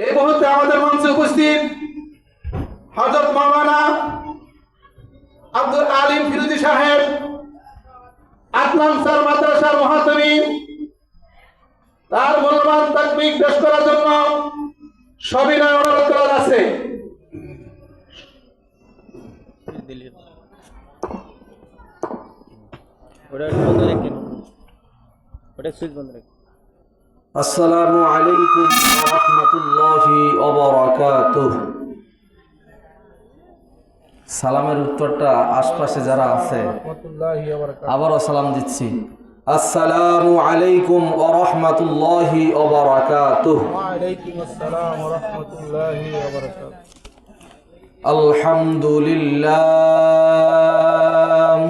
এই মুহূর্তে আমাদের মঞ্চে উপস্থিত হযরত মাওলানা আব্দুল আলিম ফিরোজী সাহেব, আদনান স্যার মাদ্রাসার মহাতমিম, তার মূল্যবান তাকবীর পেশ করার জন্য সবিনয় অনুরোধ করা যাচ্ছে। আসসালামু আলাইকুম ওয়া রাহমাতুল্লাহি ওয়া বারাকাতুহু। সালামের উত্তরটা আশপাশে যারা আছে আবারও সালাম দিচ্ছি। আসসালামু আলাইকুম ওয়া রাহমাতুল্লাহি ওয়া বারাকাতুহু। ওয়া আলাইকুম আসসালাম ওয়া রাহমাতুল্লাহি ওয়া বারাকাতুহু। আলহামদুলিল্লাহ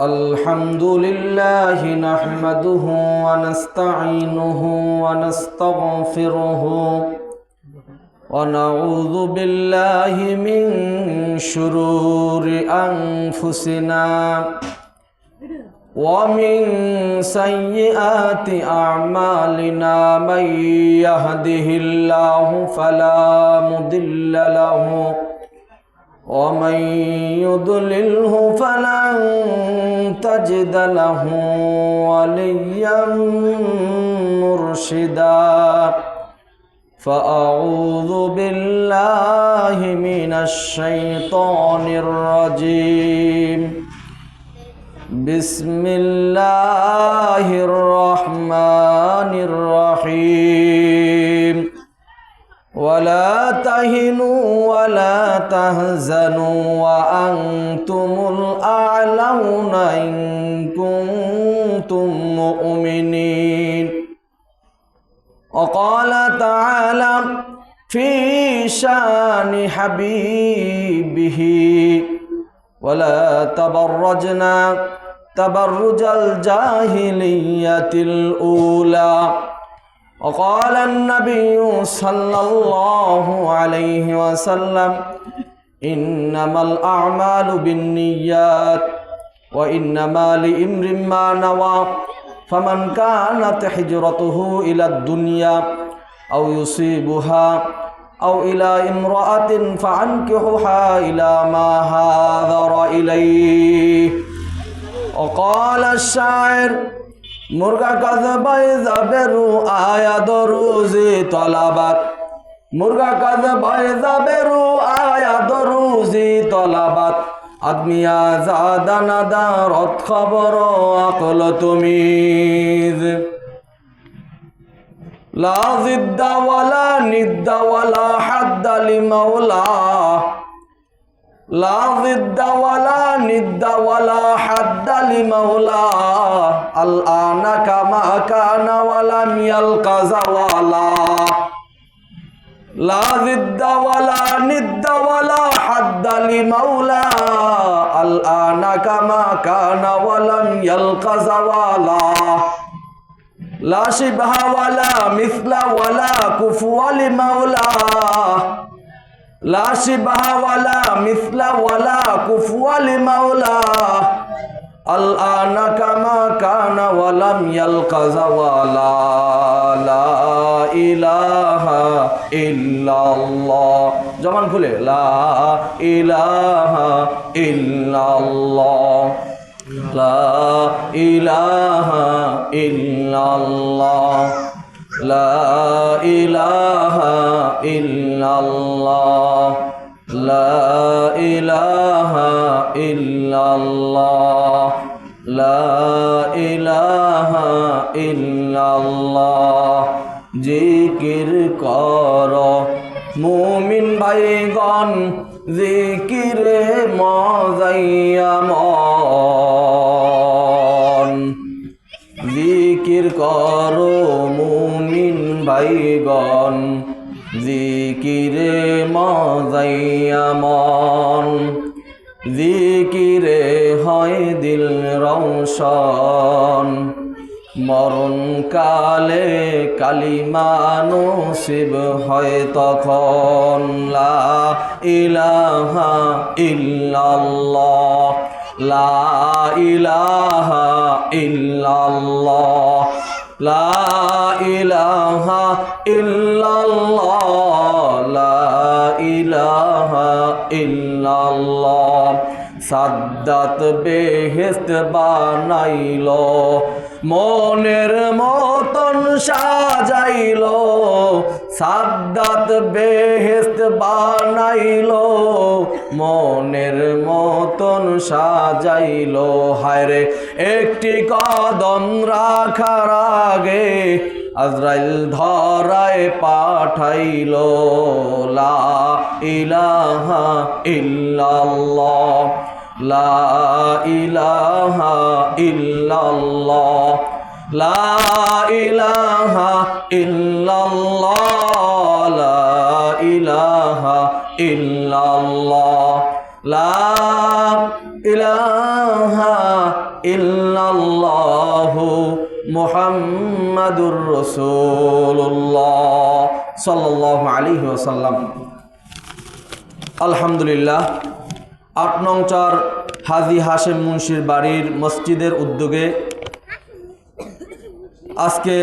আলহামদুলিল্লাহি নাহমাদুহু ওয়া নাস্তাঈনুহু ওয়া নাস্তাগফিরুহু ওয়া নাউযু বিল্লাহি মিন শুরুরি আনফুসিনা ওয়া মিন সাইয়্যাতি আ'মালিনা মান ইয়াহদিহিল্লাহু ফালা মুদিল্লা লাহু ومن يضلله فلن تجد له وليا مرشدا فأعوذ بالله من الشيطان الرجيم بسم الله الرحمن الرحيم ولا تهنوا ولا تهزنوا وأنتم الأعلون إن كنتم مؤمنين وقال تعالى في شان حبيبه ولا تبرجنا تبرج الجاهلية الأولى وقال النبي صلى الله عليه وسلم إنما الأعمال بالنيات وإنما لامرئ ما نوى فمن كانت هجرته إلى الدنيا أو يصيبها أو إلى امرأة فأنكحها إلى ما هاجر إليه وقال الشاعر মুরগা কাজে বাইজা বেরু আয়া দরুজি তলাবাত মুরগা কাজে বাইজা বেরু আয়া দরুজি তলাবাত আদমিয়া জাদানা দারত খবর আকল তুমিজ লা জিদ্দা ওয়ালা নিদ্দা ওয়ালা হাদ্দা লিমাওলা لا ضد ولا ند ولا حد لمولى الآن كما كان ولم يلق زوالا لا ضد ولا ند ولا حد لمولى الآن كما كان ولم يلق زوالا لا شبه ولا مثل ولا كفو لمولى لا شبه ولا مثل ولا كفو لمولاه الآن كما كان ولم يلق زوالا لا إله إلا الله جمان খুলে لا إله إلا الله لا إله إلا الله لا إله إلا الله لا إله إلا الله لا إله إلا الله জিকির কর মুমিন ভাইগণ জিকিরে মজাইয়া মন জিকির করো মুমিন ভাইগণ জিকিরে মজাইয়া মন জিকিরে হয় দিল রওশন মরণ কালে কালিমা নসিব হয় তখন লা ইলাহা ইল্লাল্লাহ লা ইলাহা ইল্লাল্লাহ লা ইলাহা ইল্লাল্লাহ লা ইলাহা ইল্লাল্লাহ সাদ্দাত বেহেশত বানাইলো মনের মতন সাজাইলো সাদ্দাত বেহেশত বানাইলো মনের মতন সাজাইলো হায়রে একটি কদম রাখার আগে আজরাইল ধরায় পাঠাইলো লা ইলাহা ইল্লাল্লাহ লা ইলাহা ইল্লাল্লাহ লা ইলাহা ইল্লাল্লাহ লা ইলাহা ইল্লাল্লাহ লা ইলাহা ইল্লাল্লাহ মুহাম্মাদুর রাসূলুল্লাহ সাল্লাল্লাহু আলাইহি ওয়াসাল্লাম। আলহামদুলিল্লাহ ৮ নং ৪ হাজী হাশেম মুন্সির বাড়ির মসজিদের উদ্যোগে আজকে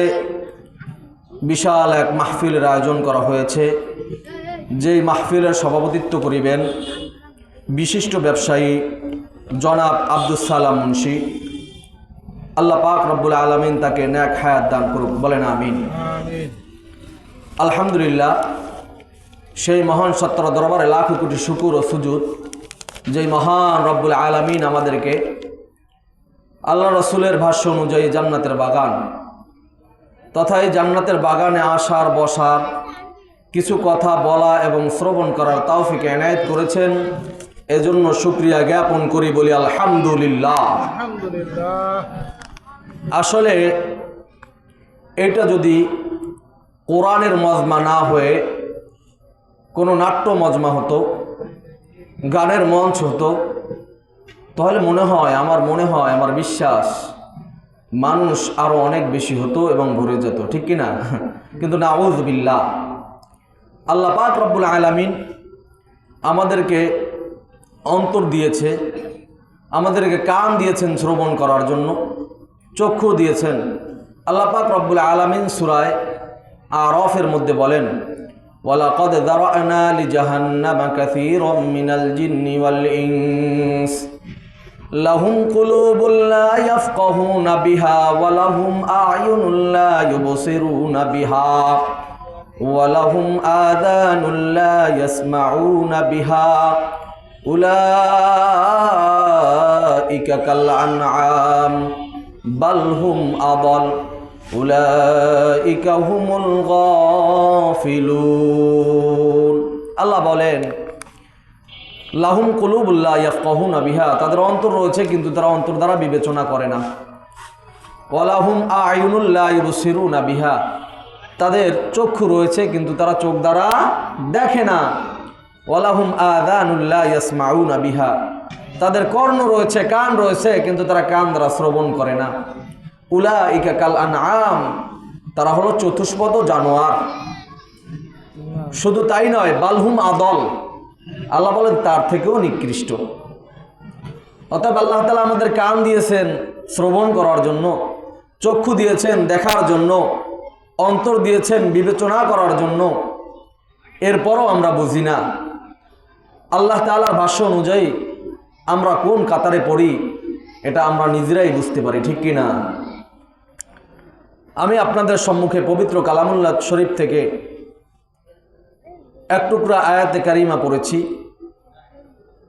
বিশাল এক মাহফিলের আয়োজন করা হয়েছে। যেই মাহফিলের সভাপতিত্ব করিবেন বিশিষ্ট ব্যবসায়ী জনাব আব্দুস সালাম মুন্সি। আল্লাহ পাক রব্বুল আলামিন তাকে নেক হায়াত দান করুক, বলেন আমিন। আলহামদুলিল্লাহ, সেই মহান সত্তর দরবারে লাখো কোটি শুকুর ও সুজুদ যেই মহান রব্বুল আলামিন আমাদেরকে আল্লাহ রসুলের ভাষ্য অনুযায়ী জান্নাতের বাগান তথা এই জান্নাতের বাগানে আসার বসার কিছু কথা বলা এবং শ্রবণ করার তৌফিক এনায়েত করেছেন। এজন্য শুকরিয়া জ্ঞাপন করি, বলি আলহামদুলিল্লাহ। আসলে এটা যদি কোরআনের মজমা না হয়ে কোনো নাট্য মজমা হতো, গানের মঞ্চ হতো, তাহলে আমার বিশ্বাস মানুষ আরও অনেক বেশি হতো এবং ভরে যেত, ঠিক কিনা? কিন্তু নাউযুবিল্লাহ, আল্লাহ পাক রব্বুল আলামিন আমাদেরকে অন্তর দিয়েছে, আমাদেরকে কান দিয়েছেন শ্রবণ করার জন্য, চক্ষু দিয়েছেন। আল্লাহ পাক রব্বুল আলামিন সূরায়ে আরাফের মধ্যে বলেন, ওয়ালাকাদ যারা'না লিজাহান্নামা কাসীরাম মিনাল জিন্নি ওয়াল ইনস লাহুম কুলুবুন লা ইয়াফকাহুনা বিহা ওয়া লাহুম আ'য়ুনুন লা ইউবসিরুনা বিহা ওয়া লাহুম আযানুন লা ইয়াসমাউনা বিহা উলাইকা কাল আনআম বাল হুম আদাল উলাইকা হুমুল গাফিলুন। আল্লাহ বলেন, লাহুম কুলুবুন লা ইয়াফকাহুনা বিহা, তাদের অন্তর রয়েছে কিন্তু তারা অন্তর দ্বারা বিবেচনা করে না। ওয়া লাহুম আ'য়ুনুন লা ইউবসিরুনা বিহা, তাদের চক্ষু রয়েছে কিন্তু তারা চোখ দ্বারা দেখে না। ওয়া লাহুম আযানুন লা ইয়াসমাউনা বিহা, তাদের কর্ণ রয়েছে, কান রয়েছে কিন্তু তারা কান দ্বারা শ্রবণ করে না। উলাইকা কাল আনআম, তারা হলো চতুষ্পদ জানোয়ার। শুধু তাই নয়, বালহুম আদল, আল্লাহ বলেন তার থেকেও নিকৃষ্ট। অতএব আল্লাহ তাআলা আমাদের কান দিয়েছেন শ্রবণ করার জন্য, চক্ষু দিয়েছেন দেখার জন্য, অন্তর দিয়েছেন বিবেচনা করার জন্য, এরপরও আমরা বুঝি না। আল্লাহ তাআলার ভাষ্য অনুযায়ী আমরা কোন কাতারে পড়ি এটা আমরা নিজেরাই বুঝতে পারি, ঠিক কি না? আমি আপনাদের সম্মুখে পবিত্র কালামুল্লাহ শরীফ থেকে এক টুকরা আয়াতে কারিমা পড়েছি,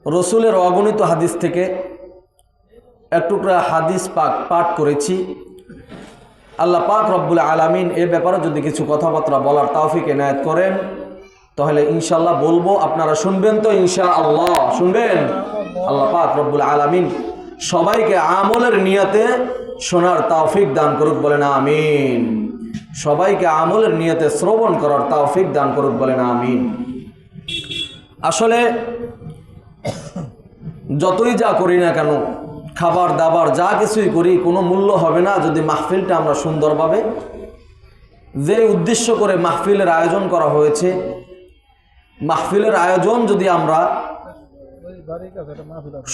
রসুলের অগণিত হাদিস থেকে এক টুকরা হাদিস পাঠ করেছি। আল্লাহ পাক রব্বুল আলামিন এ ব্যাপারে যদি কিছু কথাবার্তা বলার তৌফিক এনায়েত করেন তাহলে ইনশাআল্লাহ বলবো, আপনারা শুনবেন তো ইনশাআল্লাহ? শুনবেন? আল্লাহ পাক রব্বুল আলামিন সবাইকে আমলের নিয়তে শোনার তৌফিক দান করুক, বলেন আমিন। সবাইকে আমলের নিয়তে শ্রবণ করার তৌফিক দান করুক, বলেন আমিন। আসলে যতই যা করি না কেন, খাবার দাবার যা কিছুই করি, কোনো মূল্য হবে না যদি মাহফিলটা আমরা সুন্দরভাবে, যে উদ্দেশ্য করে মাহফিলের আয়োজন করা হয়েছে, মাহফিলের আয়োজন যদি আমরা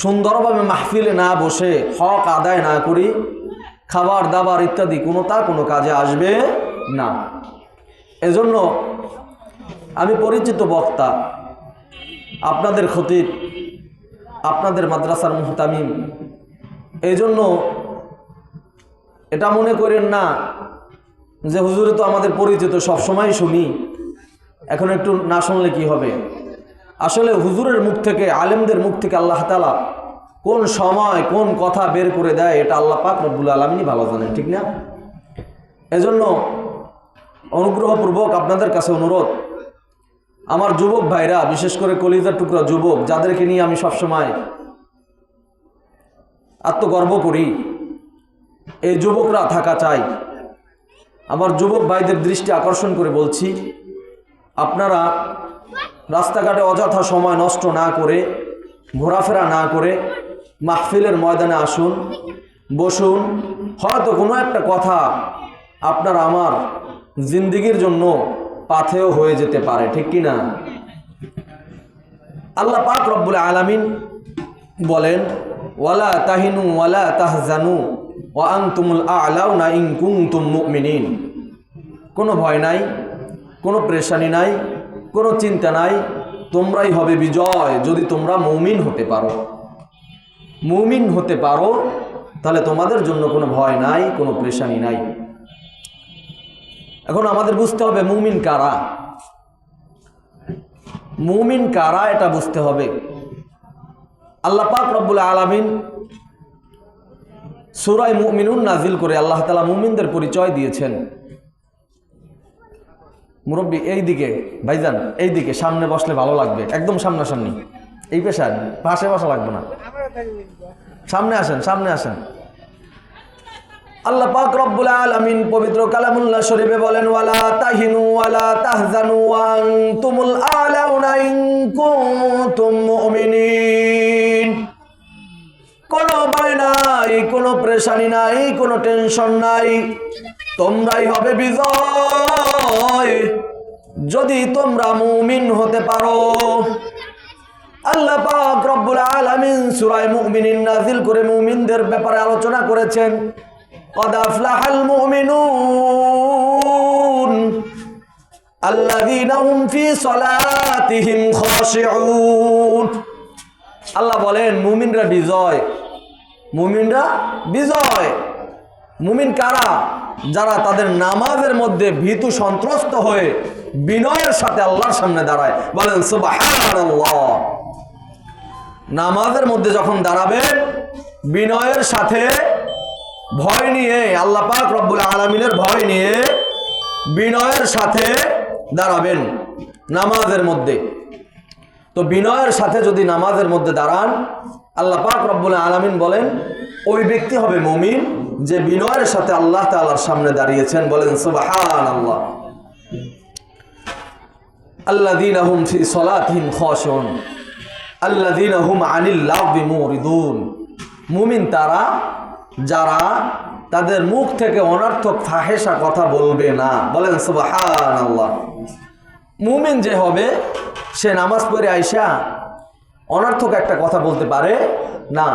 সুন্দরভাবে মাহফিলে না বসে হক আদায় না করি, খাবার দাবার ইত্যাদি কোনো কাজে আসবে না। এজন্য আমি পরিচিত বক্তা, আপনাদের খতিব, আপনাদের মাদ্রাসার মুহতামিম। এই জন্য এটা মনে করেন না যে হুজুরে তো আমাদের পরিচিত, সবসময় শুনি, এখন একটু না শুনলে কি হবে। আসলে হুজুরের মুখ থেকে, আলেমদের মুখ থেকে আল্লাহ তাআলা কোন সময় কোন কথা বের করে দেয় এটা আল্লাহ পাক রব্বুল আলামিনই ভালো জানেন, ঠিক না? এজন্য অনুগ্রহপূর্বক আপনাদের কাছে অনুরোধ, আমার যুবক ভাইরা, বিশেষ করে কলিজার টুকরা যুবক, যাদেরকে নিয়ে আমি সবসময় আত্মগর্ব করি, এই যুবকরা থাকা চাই। আমার যুবক ভাইদের দৃষ্টি আকর্ষণ করে বলছি, আপনারা রাস্তাঘাটে অযথা সময় নষ্ট না করে, ঘোরাফেরা না করে মাহফিলের ময়দানে আসুন, বসুন। হয়তো কোনো একটা কথা আপনার আমার জিন্দিগির জন্য পাথেয় হয়ে যেতে পারে, ঠিক কি না? আল্লাহ পাক রব্বুল আলামিন বলেন, ওয়ালা তাহিনু ওয়ালা তাহজানু ওয়া আনতুমুল আ'লাউনা ইন কুনতুম মুমিনিন। কোনো ভয় নাই, কোনো পেরেশানি নাই, কোনো চিন্তা নাই, তোমরাই হবে বিজয় যদি তোমরা মুমিন হতে পারো। মুমিন হতে পারো, তাহলে তোমাদের জন্য কোনো ভয় নাই, কোনো পেরেশানি নাই। এখন আমাদের বুঝতে হবে মুমিন কারা, মুমিন কারা এটা বুঝতে হবে। আল্লাহ পাক রব্বুল আলামিন সূরা মুমিনুন নাজিল করে আল্লাহ তাআলা মুমিনদের পরিচয় দিয়েছেন। মুরব্বী এইদিকে, ভাইজান এইদিকে, সামনে বসলে ভালো লাগবে, একদম সামনাসামনি, এই পেশায় পাশে বসা লাগবে না, সামনে আসেন, সামনে আসেন। আল্লাহ পাক রব্বুল আলামিন পবিত্র কালামুল্লাহ শরীফে বলেন, ওয়ালা তাহিনু ওয়ালা তাহজানু ওয়া আনতুমুল আ'লাউনা ইন কুনতুম মুমিনিন। কোনো ভয় নাই, কোনো পেরেশানি নাই, কোনো টেনশন নাই, তোমরাই হবে বিজয় যদি তোমরা মুমিন হতে পারো। আল্লাহ পাক রব্বুল আলামিন সূরা মুমিনিন নাযিল করে মুমিনদের ব্যাপারে আলোচনা করেছেন। قد أفلح المؤمنون الذين هم في صلاتهم خاشعون। আল্লাহ বলেন মুমিনরা বিজয়, মুমিনরা বিজয়। মুমিন কারা? যারা তাদের নামাজের মধ্যে ভীতু সন্ত্রস্ত হয়ে বিনয়ের সাথে আল্লাহর সামনে দাঁড়ায়। বলেন সুবহানাল্লাহ। নামাজের মধ্যে যখন দাঁড়াবেন বিনয়ের সাথে, ভয় নিয়ে, আল্লাহ পাক রব্বুল আলামিনের ভয় নিয়ে বিনয়ের সাথে দাঁড়াবেন নামাজের মধ্যে। তো বিনয়ের সাথে যদি নামাজের মধ্যে দাঁড়ান, আল্লাহ পাক রব্বুল আলামিন বলেন ওই ব্যক্তি হবে মুমিন যে বিনয়ের সাথে আল্লাহ তাআলার সামনে দাঁড়িয়েছেন। বলেন সুবহানাল্লাহ। আল্লাযীনা হুম ফি সলাতিহিম খাশিউন আল্লাযীনা হুম আনিল লাগবি মুরিদুন। মুমিন তারা যারা তাদের মুখ থেকে অনর্থক ফাহেসা কথা বলবে না। বলেন সুবহানাল্লাহ। মুমিন যে হবে সে নামাজ পড়ে আইসা অনর্থক একটা কথা বলতে পারে না,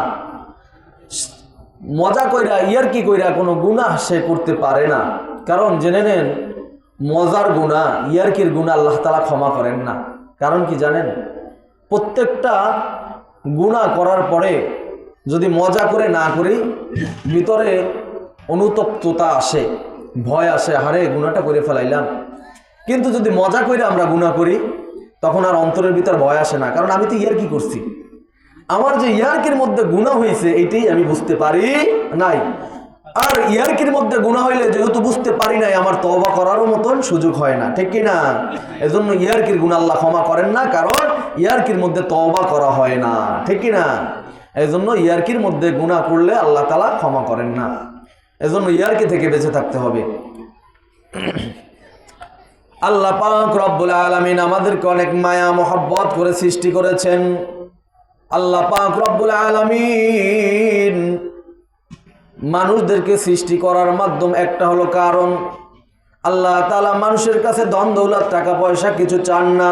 মজা কইরা ইয়ারকি কইরা কোনো গুনাহ সে করতে পারে না। কারণ জেনে নেন, মজার গুনাহ, ইয়ারকির গুনাহ আল্লাহ তাআলা ক্ষমা করেন না। কারণ কি জানেন? প্রত্যেকটা গুনাহ করার পরে যদি মজা করে না করি, ভিতরে অনুতপ্ততা আসে, ভয় আসে, হারে গুনাহটা করে ফেলাইলাম। কিন্তু যদি মজা করে আমরা গুনাহ করি, তখন আর অন্তরের ভিতর ভয় আসে না, কারণ আমি তো ইয়ারকি করছি। আমার যে ইয়ারকির মধ্যে গুনাহ হয়েছে এটাই আমি বুঝতে পারি নাই। আর ইয়ারকির মধ্যে গুনাহ হইলে যেহেতু বুঝতে পারি নাই, আমার তওবা করারও মতন সুযোগ হয় না, ঠিক কি না? এজন্য ইয়ারকির গুনাহ আল্লাহ ক্ষমা করেন না, কারণ ইয়ারকির মধ্যে তওবা করা হয় না, ঠিক কি না? এজন্য ইয়ারকির মধ্যে গুনাহ করলে আল্লাহ তাআলা ক্ষমা করেন না। এজন্য ইয়ারকি থেকে বেঁচে থাকতে হবে। আল্লাহ পাক রব্বুল আলামিন আমাদেরকে অনেক মায়া মহব্বত করে সৃষ্টি করেছেন। আল্লাহ পাক রব্বুল আলামিন মানুষদেরকে সৃষ্টি করার মাধ্যম একটা হলো কারণ, আল্লাহ তাআলা মানুষের কাছে ধন দৌলত টাকা পয়সা কিছু চান না।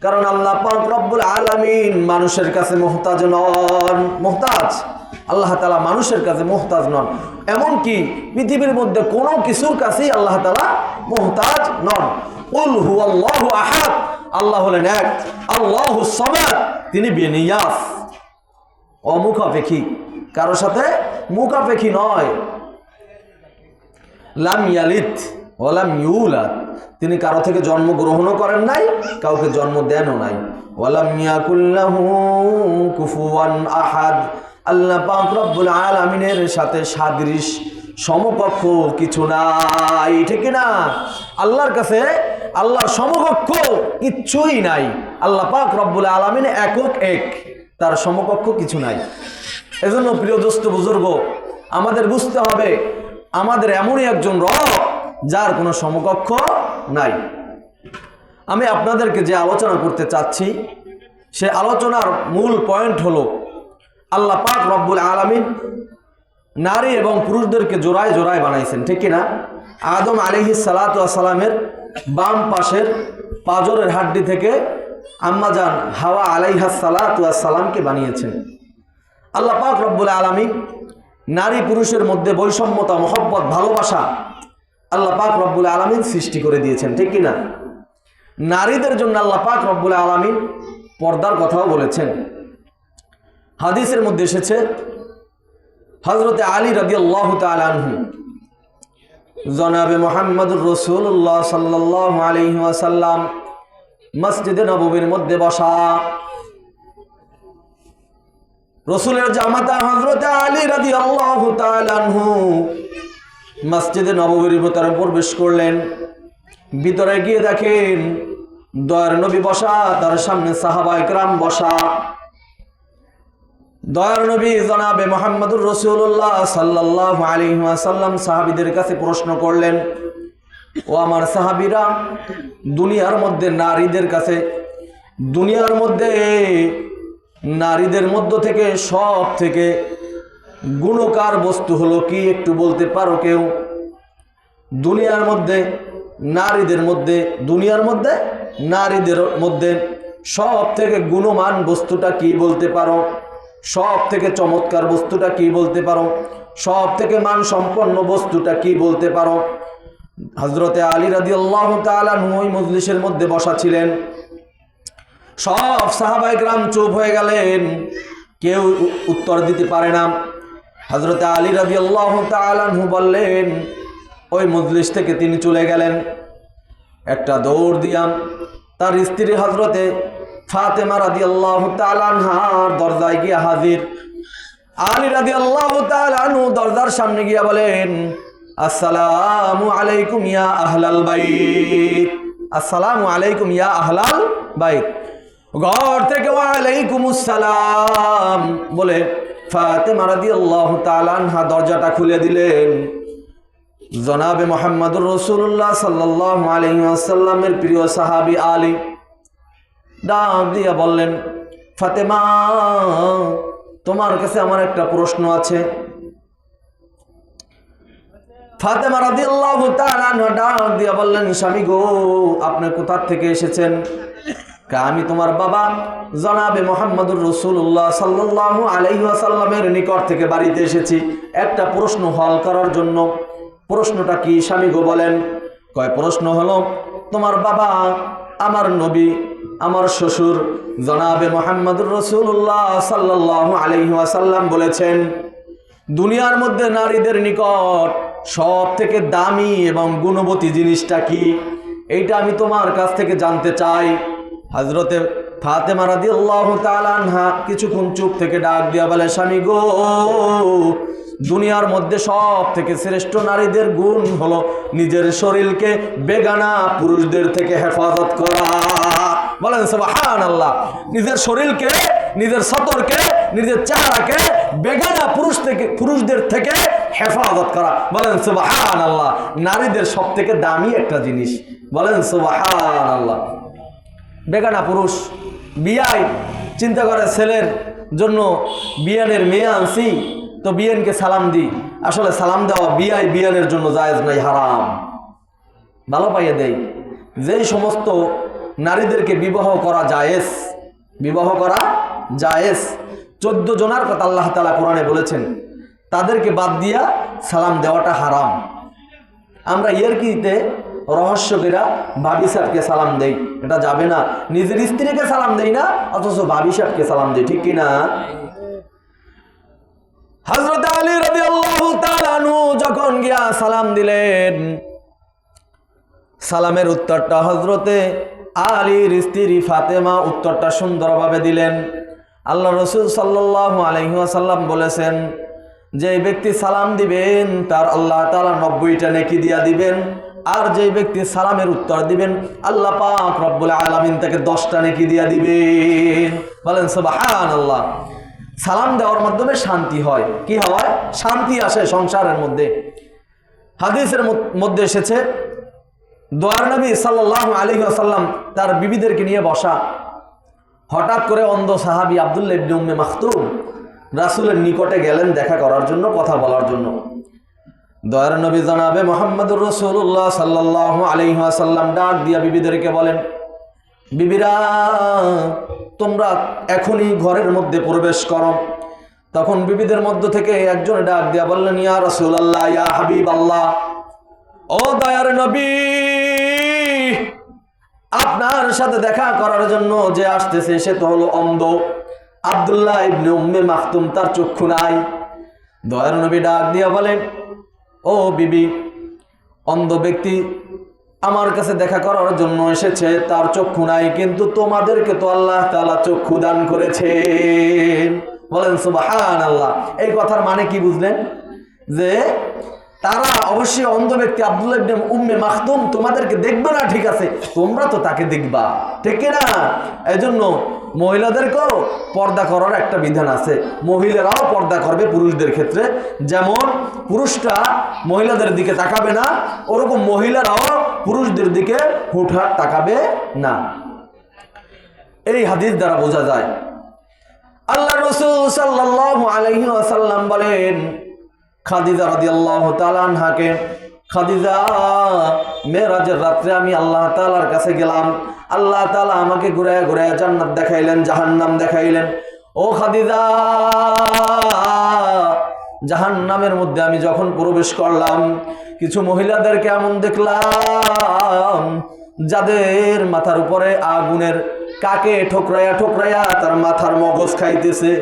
কারণ আল্লাহ পাক রব্বুল আলামিন মানুষের কাছে মুহতাজ নন। মুহতাজ আল্লাহ তাআলা মানুষের কাছে মুহতাজ নন, এমনকি পৃথিবীর মধ্যে কোনো কিছুর কাছেই আল্লাহ তাআলা মুহতাজ নন। কুল হুয়াল্লাহু আহাদ, আল্লাহ হলেন এক, আল্লাহুস সামাদ, তিনি বেনিয়াস, অমুখাপেক্ষী, কারো সাথে মুখাপেক্ষী নয়। লাম ইয়ালিদ ওয়া লাম ইউলাদ, তিনি কারো থেকে জন্মগ্রহণও করেন নাই, কাউকে জন্ম দেনও নাই। ওয়া লাম ইয়াকুল লাহু কুফুয়ান আহাদ, আল্লাহ পাক রব্বুল আলামিনের সাথে সাদৃশ সমকক্ষ কিছু নাই, ঠিক না? আল্লাহর কাছে আল্লাহর সমকক্ষ কিচ্ছুই নাই। আল্লাহ পাক রব্বুল আলামিন একক এক, তার সমকক্ষ কিছু নাই। এজন্য প্রিয় দোস্ত বুজুর্গ, আমাদের বুঝতে হবে আমাদের এমনই একজন রব যার কোনো সমকক্ষ নাই। আমি আপনাদেরকে যে আলোচনা করতে চাচ্ছি সে আলোচনার মূল পয়েন্ট হলো আল্লাহ পাক রব্বুল আলামিন নারী এবং পুরুষদেরকে জোড়ায় জোড়ায় বানাইছেন, ঠিক কিনা? আদম আলাইহিস সালাতু ওয়াস সালামের বাম পাশের পাজরের হাড্ডি থেকে আম্মাজান হাওয়া আলাইহাস সালাতু ওয়াস সালামকে বানিয়েছেন। আল্লাহ পাক রব্বুল আলামিন নারী পুরুষের মধ্যে বৈষম্যতা, মহব্বত, ভালোবাসা আল্লাহ পাক রব্বুল আলামিন সৃষ্টি করে দিয়েছেন, ঠিক কিনা? নারীদের জন্য আল্লাহ পাক রব্বুল আলামিন পর্দার কথাও বলেছেন। হাদিসের মধ্যে এসেছে হযরতে আলী রাদিয়াল্লাহু তাআলা আনহু জনাবে মুহাম্মদুর রাসূলুল্লাহ সাল্লাল্লাহু আলাইহি ওয়াসাল্লাম মসজিদে নববীর মধ্যে বসা, রাসূলের জামাতা হযরতে আলী রাদিয়াল্লাহু তাআলা আনহু মসজিদে নববীর ভিতরে প্রবেশ করলেন। ভিতরে গিয়ে দেখেন দয়ার নবী বসা, তার সামনে সাহাবায়ে কেরাম বসা। দয়ার নবী জনাবে মুহাম্মদুর রাসূলুল্লাহ সাল্লাল্লাহু আলাইহি ওয়াসাল্লাম সাহাবীদের কাছে প্রশ্ন করলেন, ও আমার সাহাবীরা, দুনিয়ার মধ্যে নারীদের মধ্য থেকে সব থেকে গুণকার বস্তু হলো কি, একটু বলতে পারো কেউ? দুনিয়ার মধ্যে নারীদের মধ্যে সব থেকে গুণমান বস্তুটা কি বলতে পারো? সব থেকে চমৎকার বস্তুটা কি বলতে পারো? সব থেকে মান সম্পন্ন বস্তুটা কি বলতে পারো? হযরতে আলী রাদিয়াল্লাহু তাআলা ওই মজলিসের মধ্যে বসা ছিলেন। সব সাহাবায়ে কেরাম চুপ হয়ে গেলেন, কেউ উত্তর দিতে পারে না। হযরতে আলী রাদিয়াল্লাহু তাআলা বললেন, ওই মজলিস থেকে তিনি চলে গেলেন। একটা দৌড় দিয়াম তার স্ত্রী হযরতে ফাতেমা রাদিয়াল্লাহু তাআলা আনহার দরজায় গিয়ে হাজির। আলী রাদিয়াল্লাহু তাআলা আনহু দরজার সামনে গিয়ে বলেন, আসসালামু আলাইকুম ইয়া আহলাল বাইত, আসসালামু আলাইকুম ইয়া আহলাল বাইত। ঘর থেকে ওয়া আলাইকুমুস সালাম বলে ফাতেমা রাদিয়াল্লাহু তাআলা আনহা দরজাটা খুলে দিলেন। জনাবে মুহাম্মদুর রাসূলুল্লাহ সাল্লাল্লাহু আলাইহি ওয়াসাল্লামের প্রিয় সাহাবী আলী ডাক দিয়া বললেন, ফাতেমা, তোমার কাছে আমার একটা প্রশ্ন আছে। ফাতেমা রাদিয়াল্লাহু তাআলা আনহা ডাক দিয়া বললেন, স্বামী গো, আপনি কোথা থেকে এসেছেন? আমি তোমার বাবা জনাবে মুহাম্মদুর রাসূলুল্লাহ সাল্লাল্লাহু আলাইহি ওয়াসাল্লামের নিকট থেকে বাড়িতে এসেছি একটা প্রশ্ন হল করার জন্য। প্রশ্নটা কি স্বামী গো বলেন? কয়, প্রশ্ন হলো তোমার বাবা আমার নবী আমার শ্বশুর জনাবে মুহাম্মদুর রাসূলুল্লাহ সাল্লাল্লাহু আলাইহি ওয়াসাল্লাম বলেছেন, দুনিয়ার মধ্যে নারীদের নিকট সব থেকে দামি এবং গুণবতী জিনিসটা কি, এইটা আমি তোমার কাছ থেকে জানতে চাই। হযরতে ফাতেমা রাদিয়াল্লাহু তাআলা আনহা কিছুক্ষণ চুপ থেকে ডাক দিয়া বলে, স্বামী গো, দুনিয়ার মধ্যে সব থেকে শ্রেষ্ঠ নারীদের গুণ হলো নিজের শরীরকে বেগানা পুরুষদের থেকে হেফাজত করা। বলেন সুবহানাল্লাহ। নিজের শরীরকে, নিজের সতরকে, নিজের চেহারাকে বেগানা পুরুষদের থেকে হেফাজত করা। বলেন সুবহানাল্লাহ। নারীদের সব থেকে দামি একটা জিনিস। বলেন সুবহানাল্লাহ। বেগানা পুরুষ বিয়াই চিন্তা করে ছেলের জন্য বিয়ানের মেয়ে আনছি তো বিয়ানকে সালাম দিই। আসলে সালাম দেওয়া বিয়ানের জন্য জায়েজ নাই, হারাম। ভালো পাইয়ে দেই। যেই সমস্ত নারীদেরকে বিবাহ করা জায়েজ 14 জনের কথা আল্লাহ তাআলা কোরআনে বলেছেন, তাদেরকে বাদ দিয়া সালাম দেওয়াটা হারাম। আমরা ইয়ারকিতে রহস্য কইরা ভাবি সাহেবকে সালাম দেই, এটা যাবে না। নিজের স্ত্রীকে সালাম দেই না, অথচ ভাবি সাহেবকে সালাম দেই, ঠিক কিনা? হযরত আলী রাদিয়াল্লাহু তাআলা আনহু যখন গিয়া সালাম দিলেন, সালামের উত্তরটা হযরতে আলীর স্ত্রী ফাতেমা উত্তরটা সুন্দরভাবে দিলেন। আল্লাহ রাসূল সাল্লাল্লাহু আলাইহি ওয়াসাল্লাম বলেছেন, যে ব্যক্তি সালাম দিবেন তার আল্লাহ তাআলা 90টা নেকি দিয়া দিবেন, আর যে ব্যক্তি সালামের উত্তর দিবেন আল্লাহ পাক রব্বুল আলামিন তাকে 10টা নেকি দিয়া দিবেন। বলেন সুবহানাল্লাহ। সালাম দেওয়ার মাধ্যমে শান্তি হয়। কি হয়? শান্তি আসে সংসারের মধ্যে। হাদিসের মধ্যে এসেছে, দয়ার নবী সাল্লাল্লাহু আলাইহি ওয়াসাল্লাম তার বিবিদেরকে নিয়ে বসা, হঠাৎ করে অন্ধ সাহাবী আব্দুল্লাহ ইবনে উম্মে মাকতুম রাসূলের নিকটে গেলেন দেখা করার জন্য, কথা বলার জন্য। দয়ার নবী জনাবে মুহাম্মদুর রাসূলুল্লাহ সাল্লাল্লাহু আলাইহি ওয়াসাল্লাম ডাক দিয়া বিবিদেরকে বলেন, বিবিরা তোমরা এখনই ঘরের মধ্যে প্রবেশ করো। তখন বিবিদের মধ্য থেকে একজন ডাক দিয়া বললেন, ইয়া রাসূলুল্লাহ, ইয়া হাবিবাল্লাহ, ও দয়ার নবী, আপনার সাথে দেখা করার জন্য যে আসতেছে সে তো হলো অন্ধ। আব্দুল্লাহ ইবনে উম্মে মাকতুম, তার চক্ষু নাই। দয়ার নবী ডাক দিয়া বলেন, ও বিবি, অন্ধ ব্যক্তি আমার কাছে দেখা করার জন্য এসেছে, তার চক্ষু নাই, কিন্তু তোমাদেরকে তো আল্লাহ তাআলা চক্ষু দান করেছেন। বলেন সুবহানাল্লাহ। এই কথার মানে কি বুঝলেন? যে তারা অবশ্যই অন্ধ ব্যক্তি আব্দুল্লাহ ইবনে উম্মে মাকতুম তোমাদেরকে দেখবে না, ঠিক আছে, তোমরা তো তাকে দেখবা, ঠিক না? এজন্য মহিলাদেরকেও পর্দা করার একটা বিধান আছে। মহিলারাও পর্দা করবে পুরুষদের ক্ষেত্রে, যেমন পুরুষরা মহিলাদের দিকে তাকাবে না, ওরকম মহিলারাও পুরুষদের দিকে হুটহাট তাকাবে না। এই হাদিস দ্বারা বোঝা যায়। আল্লাহ রাসূল সাল্লাল্লাহু আলাইহি ওয়াসাল্লাম বলেন খাদিজা রাদিয়াল্লাহু তাআলা আনহাকে, খাদিজা, মেরাজের রাত্রে আমি আল্লাহ তাআলার কাছে গেলাম, আল্লাহ তাআলা আমাকে ঘুরায় ঘুরায় জান্নাত দেখাইলেন, জাহান্নাম দেখাইলেন। ও খাদিজা, জাহান্নামের মধ্যে আমি যখন প্রবেশ করলাম, কিছু মহিলাদেরকে এমন দেখলাম যাদের মাথার উপরে আগুনের কাকে ঠোকরাইয়া ঠোকরাইয়া তার মাথার মগজ খাইতেছে।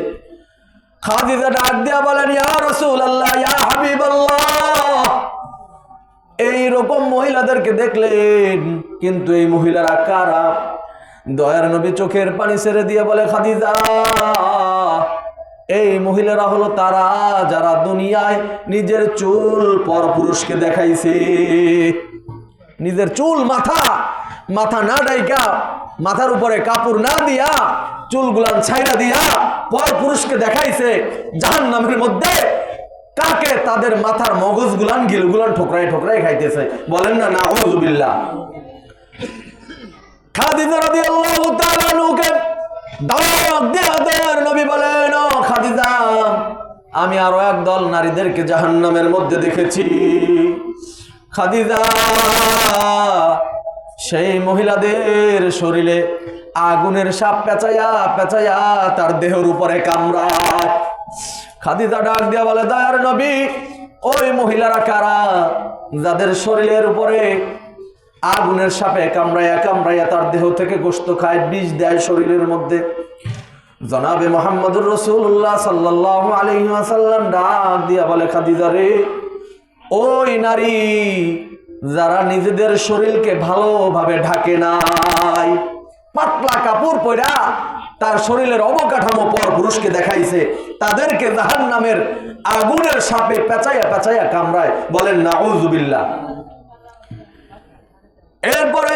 খাদিজা ডাক দিয়া বলেন, ইয়া রাসূলুল্লাহ, ইয়া হাবিবাল্লাহ, এই রকম মহিলাদেরকে দেখলেন, কিন্তু এই মহিলারা কারা? দয়ার নবী চোখের পানি ছেড়ে দিয়ে বলে, খাদিজা, এই মহিলারা হলো তারা যারা দুনিয়ায় নিজের চুল পরপুরুষকে দেখাইছে। নিজের চুল মাথা না ডাইকা, মাথার উপরে কাপড় না দিয়া, চুলগুলান ছাইরা দিয়া পরপুরুষকে দেখাইছে। জাহান্নামের মধ্যে কাকে? তাদের মাথার মগজগুলান গিলগুলান ঠোকরাই ঠোকরাই খাইতেছে। বলেন না নাউযুবিল্লাহ। খাদিজা রাদিয়াল্লাহু তাআলা আনহাকে ডাক দিয়া দয়ার নবী বলেন, ও খাদিজা, আমি আরো একদল নারীদেরকে জাহান্নামের মধ্যে দেখেছি। খাদিজা, সেই মহিলাদের শরীরে আগুনের সাপ পেঁচাইয়া পেঁচাইয়া তার দেহের উপরে কামড়ায়। খাদিজা ডাক দিয়া বলে, দয়ার নবী, ওই মহিলারা কারা যাদের শরীরের উপরে আগুনের সাপে কামড়াইয়া কামড়াইয়া তার দেহ থেকে গোশত খায়, বিষ দেয় শরীরের মধ্যে? জনাবে মুহাম্মদুর রাসূলুল্লাহ সাল্লাল্লাহু আলাইহি ওয়াসাল্লাম ডাক দিয়া বলে, খাদিজা রে, ওই নারী যারা নিজেদের শরীরকে ভালোভাবে ঢাকে নাই, পাতলা কাপড় পরা তার শরীরের অবকাঠামো পর পুরুষকে দেখাইছে, তাদেরকে জাহান্নামের আগুনের সাপে পেঁচাইয়া পেঁচাইয়া কামড়ায়। বলেন নাউযুবিল্লাহ। এরপরে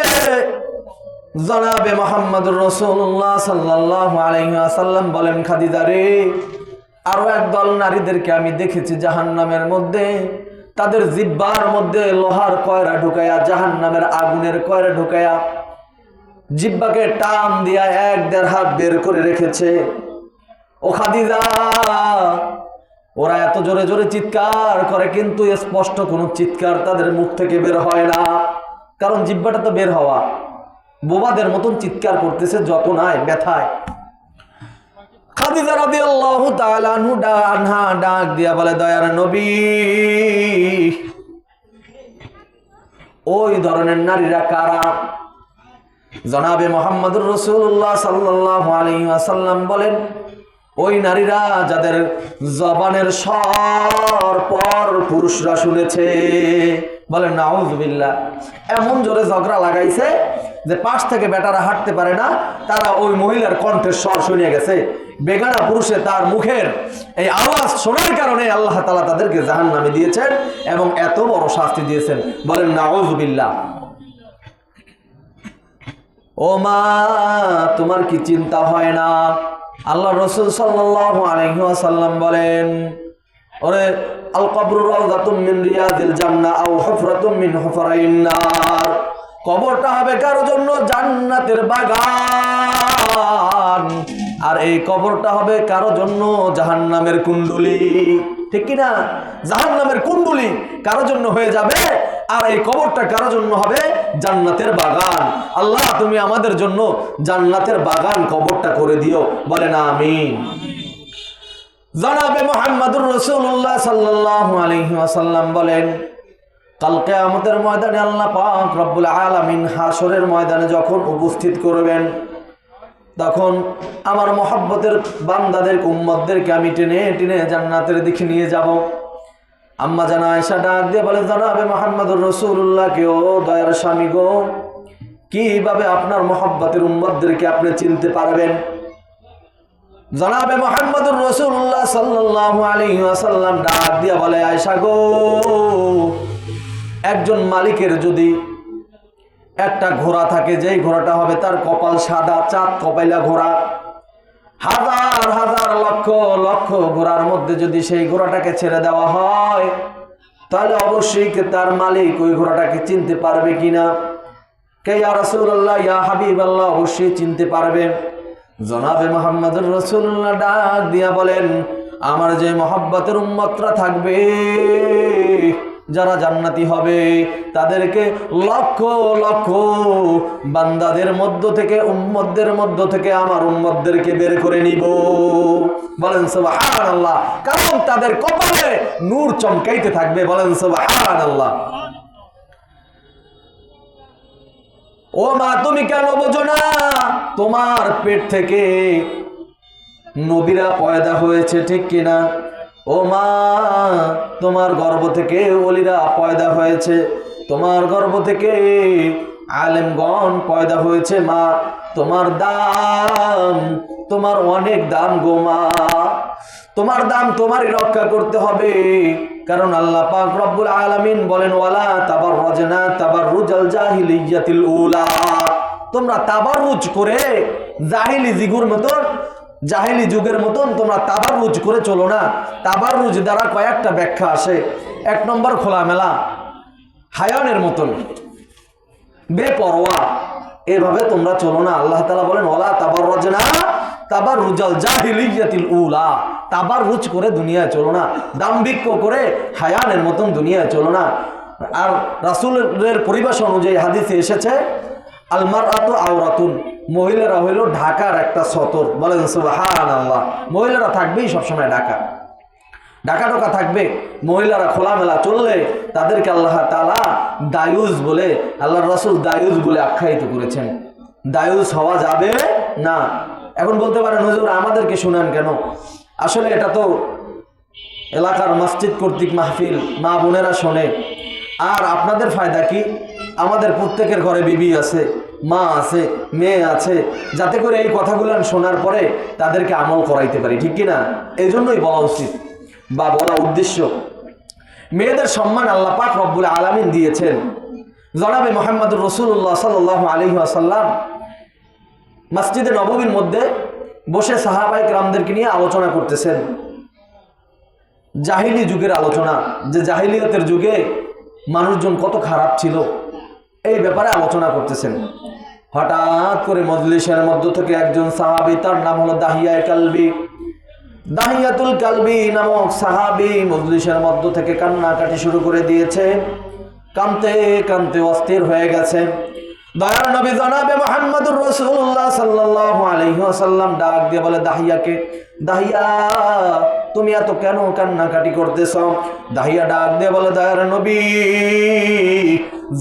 জনাবে মুহাম্মদুর রাসূলুল্লাহ সাল্লাল্লাহু আলাইহি ওয়াসাল্লাম বলেন, খাদিজা রে, আরো একদল নারীদেরকে আমি দেখেছি জাহান্নামের মধ্যে, তাদের জিহ্বার মধ্যে লোহার কয়রা ঢুকাইয়া, জাহান্নামের আগুনের কয়রা ঢুকাইয়া জিহ্বাকে টান দিয়া 1-1.5 হাত বের করে রেখেছে। ও খাদিজা, ওরা এত জোরে জোরে চিৎকার করে, কিন্তু স্পষ্ট কোনো চিৎকার তাদের মুখ থেকে বের হয় না, কারণ জিহ্বাটা তো বের হওয়া। বোবাদের মতন চিৎকার করতেছে যত নাই ব্যথায়। খাদিজা রাদিয়াল্লাহু তাআলা আনহা ডাক দিয়া বলে, দয়ার নবী, ওই ধরনের নারীরা কারা? জনাবে মুহাম্মদুর রাসূলুল্লাহ সাল্লাল্লাহু আলাইহি ওয়াসাল্লাম বলেন, ওই নারীরা যাদের জবানের স্বর পর পুরুষরা শুনেছে। বলেন নাউযুবিল্লাহ। এমন জোরে ঝগড়া লাগাইছে যে পাশ থেকে বেটারা হাঁটতে পারে না, তারা ওই মহিলার কণ্ঠের স্বর শুনে গেছে। বেগানা পুরুষে তার মুখের এই আওয়াজ শোনার কারণে আল্লাহ তাআলা তাদেরকে জাহান্নামে দিয়েছেন এবং এত বড় শাস্তি দিয়েছেন। বলেন নাউযুবিল্লাহ। ও মা, তোমার কি চিন্তা হয় না? আল্লাহ রাসূল সাল্লাল্লাহু আলাইহি ওয়াসাল্লাম বলেন, ওরে আল কবরু রাউযাতুম মিন রিয়াদিল জান্নাহ আও হুফরাতুম মিন হুফরাইন নার। কবরটা হবে কারোর জন্য জান্নাতের বাগান, আর এই কবরটা হবে কারোর জন্য জাহান্নামের কুণ্ডলী। ঠিক কি না? জাহান্নামের কুণ্ডলী কারোর জন্য হয়ে যাবে, আর এই কবরটা কারোর জন্য হবে জান্নাতের বাগান। আল্লাহ, তুমি আমাদের জন্য জান্নাতের বাগান কবরটা করে দিও। বলেন আমিন। জনাবে মুহাম্মদুর রাসূলুল্লাহ সাল্লাল্লাহু আলাইহি ওয়াসাল্লাম বলেন, কাল কিয়ামতের ময়দানে আল্লাহ পাক রব্বুল আলামিন হাসরের ময়দানে যখন উপস্থিত করবেন, তখন আমার মহব্বতের বান্দাদের উম্মতদেরকে আমি টেনে টেনে জান্নাতের দিকে নিয়ে যাব। আম্মা জানা আয়েশা ডাক দিয়ে বলে, জনাবে মুহাম্মদুর রাসূলুল্লাহ কে, ও দয়ার স্বামী গো, কিভাবে আপনার মহব্বতের উম্মতদেরকে আপনি চিনতে পারবেন? জনাবে মুহাম্মদুর রাসূলুল্লাহ সাল্লাল্লাহু আলাইহি ওয়াসাল্লাম ডাক দিয়ে বলে, আয়েশা গো, একজন মালিকের যদি একটা ঘোড়া থাকে, যেই ঘোড়াটা হবে তার কপাল সাদা, চাঁদ কপাইলা ঘোড়া, হাজার হাজার লক্ষ লক্ষ ঘোড়ার মধ্যে যদি সেই ঘোড়াটাকে ছেড়ে দেওয়া হয়, তাহলে অবশ্যই তার মালিক ওই ঘোড়াটাকে চিনতে পারবে কিনা? কে ইয়া রাসূলুল্লাহ, ইয়া হাবিবাল্লাহ, অবশ্যই চিনতে পারবে। জনাবে মুহাম্মদুর রাসূলুল্লাহ ডাক দিয়া বলেন, আমার যে মহব্বতের উম্মতরা থাকবে, যারা জান্নাতি হবে, তাদেরকে লক্ষ লক্ষ বান্দাদের মধ্য থেকে, উম্মতদের মধ্য থেকে আমার উম্মতদেরকে বের করে নিব। বলেন সুবহানাল্লাহ। কারণ তাদের কপালে নূর চমকাইতে থাকবে। বলেন সুবহানাল্লাহ। ও মা, তুমি কেন বোঝো না? তোমার পেট থেকে নবীরা পয়দা হয়েছে, ঠিক কিনা? ও মা, তোমার গর্ভ থেকে ওলিরা পয়দা হয়েছে, তোমার গর্ভ থেকে আলেমগণ পয়দা হয়েছে। মা, তোমার দাম, তোমার অনেক দাম গো মা, তোমার দাম তোমারই রক্ষা করতে হবে। কারণ আল্লাহ পাক রব্বুল আলামিন বলেন, ওয়ালা তাবাররাজনা তাবাররুজাল জাহিলিয়াতিল উলা। তোমরা তাবাররুজ করে জাহিলি যুগের মতন তোমরা তাবাররুজ করে চলো না। তাবাররুজ দ্বারা কয়েকটা ব্যাখ্যা আসে। এক নম্বর, খোলামেলা হায়ানের মতন বেপরোয়া, এভাবে তোমরা চলো না। আল্লাহ তাআলা বলেন, ওয়ালা তাবাররাজনা তাবাররুজাল জাহিলিয়াতিল উলা। তাবাররুজ করে দুনিয়ায় চলো না, দাম্ভিক্য করে হায়ানের মতন দুনিয়ায় চলো না। আর রাসূলের পরিভাষা অনুযায়ী হাদিসে এসেছে, আল মারআতু আওরাতুন, মহিলারা হইল ঢাকার একটা সতর। বলেন সুবহানাল্লাহ। মহিলারা থাকবেই সবসময় ঢাকা ঢোকা থাকবে। মহিলারা খোলামেলা চললে তাদেরকে আল্লাহ তাআলা দায়ুস বলে, আল্লাহর রাসূল দায়ুস বলে আখ্যায়িত করেছেন। দায়ুস হওয়া যাবে না। এখন বলতে পারেন, হুজুর আমাদেরকে শুনান কেন? আসলে এটা তো এলাকার মসজিদ কর্তৃক মাহফিল, মা বোনেরা শোনে। আর আপনাদের ফায়দা কি? আমাদের প্রত্যেকের ঘরে বিবি আছে, মা আছে, মেয়ে আছে, যাতে করে এই কথাগুলো শোনার পরে তাদেরকে আমল করাইতে পারি, ঠিক কিনা? এই জন্যই বলা উচিত বা বলা উদ্দেশ্য। মেয়েদের সম্মান আল্লাহ পাক রব্বুল আলামিন দিয়েছেন। জনাবে মুহাম্মদুর রাসূলুল্লাহ সাল্লাল্লাহু আলাইহি ওয়াসাল্লাম মসজিদে নববীর মধ্যে বসে সাহাবায়ে কেরামদেরকে নিয়ে আলোচনা করতেছেন। জাহিলি যুগের আলোচনা, যে জাহিলিয়তের যুগে মানুষজন কত খারাপ ছিল, এই ব্যাপারে আলোচনা করতেছেন। হঠাৎ করে মজলিসের মধ্য থেকে একজন সাহাবী, তার নাম হলো দাহিয়াতুল কালবি নামক সাহাবী, মজলিসের মধ্য থেকে কান্নাকাটি শুরু করে দিয়েছে। কাঁদতে কাঁদতে অস্থির হয়ে গেছে। দয়ার নবী জনাবে মুহাম্মদুর রাসূলুল্লাহ সাল্লাল্লাহু আলাইহি ওয়াসাল্লাম ডাক দিয়ে বলে দাহিয়াকে, দাহিয়া তুমি এত কেন কান্নাকাটি করতেছ? দাহিয়া ডাক দিয়ে বলে দয়ার নবী,